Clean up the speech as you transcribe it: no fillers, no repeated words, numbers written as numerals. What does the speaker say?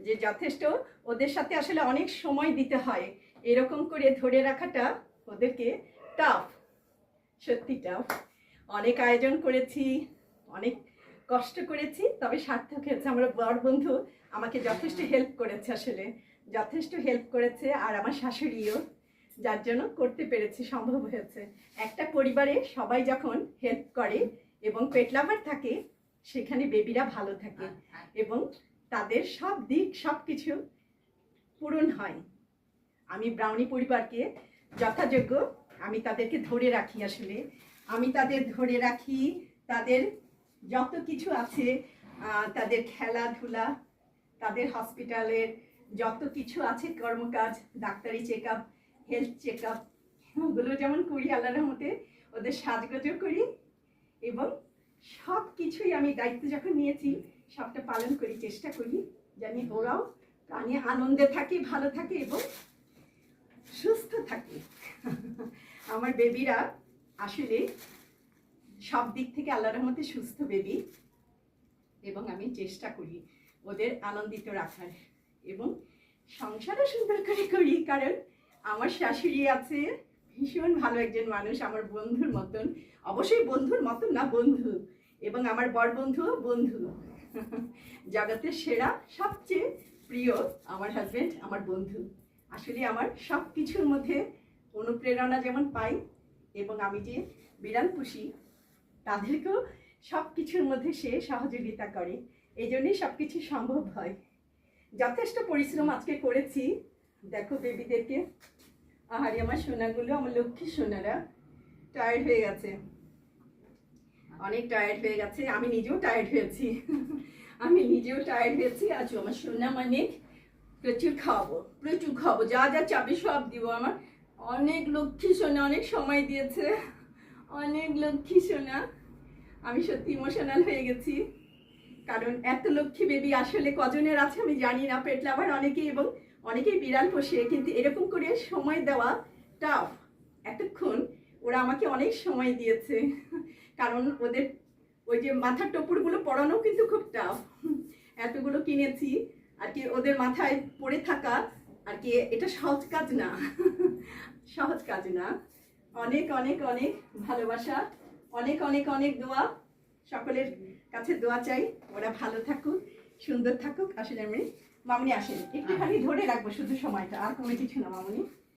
যে যথেষ্ট ওদের সাথে আসলে অনেক সময় দিতে হয়, এরকম করে ধরে রাখাটা ওদেরকে টাফ, সত্যি টাফ। অনেক আয়োজন করেছি, অনেক কষ্ট করেছি, তবে সার্থক হয়েছে। আমার বড় বন্ধু আমাকে যথেষ্ট হেল্প করেছে, আসলে যথেষ্ট হেল্প করেছে, আর আমার শাশুড়িও, যার জন্য করতে পেরেছি, সম্ভব হয়েছে। একটা পরিবারে সবাই যখন হেল্প করে এবং পেট লাভার থাকে, সেখানে বেবিরা ভালো থাকে এবং তাদের সব দিক সব কিছু পূরণ হয়। আমি ব্রাউনি পরিবারকে যথাযোগ্য আমি তাদেরকে ধরে রাখি, আসলে আমি তাদের ধরে রাখি। তাদের যত কিছু আছে, তাদের খেলাধুলা, তাদের হসপিটালের যত কিছু আছে কর্মকাজ, ডাক্তারি check up, health check up, ওগুলো যেমন করি আল্লাহর রহমতে, ওদের সাজগোজও করি এবং সব কিছুই আমি দায়িত্ব যখন নিয়েছি সবটা পালন করি, চেষ্টা করি জানি ওরাও প্রাণী আনন্দে থাকে, ভালো থাকে এবং সুস্থ থাকে। আমার বেবিরা আসলে সব দিক থেকে আল্লাহর রহমতে সুস্থ বেবি এবং আমি চেষ্টা করি ওদের আনন্দিত রাখার এবং সংসারও সুন্দর করে করি, কারণ আমার শাশুড়ি আছে, ভীষণ ভালো একজন মানুষ, আমার বন্ধুর মতন, অবশ্যই বন্ধুর মতন না, বন্ধু, এবং আমার বড় বন্ধুও বন্ধু। জগতের সেরা সবচেয়ে প্রিয় আমার হাজবেন্ড, আমার বন্ধু। আসলে আমার সব কিছুর মধ্যে অনুপ্রেরণা যেমন পাই এবং আমি যে বিড়াল পুষি তাদেরকেও সব কিছুর মধ্যে সে সহযোগিতা করে, এই জন্যই সব কিছু সম্ভব হয়। যথেষ্ট পরিশ্রম আজকে করেছি, দেখো বেবিদেরকে, আহারে আমার সোনাগুলো, আমার লক্ষ্মী সোনারা টায়ার্ড হয়ে গেছে, অনেক টায়ার্ড হয়ে গেছে, আমি নিজেও টায়ার্ড হয়েছি। আমি নিজেও টায়ার্ড হয়েছি। আজও আমার সোনা মানে প্রচুর খাওয়াবো, যা যা চাবি সব দিব। আমার অনেক লক্ষ্মী সোনা, অনেক সময় দিয়েছে, অনেক লক্ষ্মী সোনা। আমি সত্যি ইমোশনাল হয়ে গেছি, কারণ এত লক্ষ্মী বেবি আসলে কজনের আছে আমি জানি না। পেট লাভার অনেকেই এবং অনেকেই বিড়াল পোষে, কিন্তু এরকম করে সময় দেওয়া টাফ। এতক্ষণ ওরা আমাকে অনেক সময় দিয়েছে, কারণ ওদের ওই যে মাথার টপুরগুলো পরানো কিন্তু খুব টাফ। এতগুলো কিনেছি আর কি, ওদের মাথায় পড়ে থাকা আর কি, এটা সহজ কাজ না, সহজ কাজ না। অনেক অনেক অনেক ভালোবাসা, অনেক অনেক অনেক দোয়া, সকলের কাছে দোয়া চাই ওরা ভালো থাকুক, সুন্দর থাকুক। আসলে আমি মামনি আসেন, একটুখানি ধরে রাখবো শুধু সময়টা, আর কোনো কিছু না মামনি।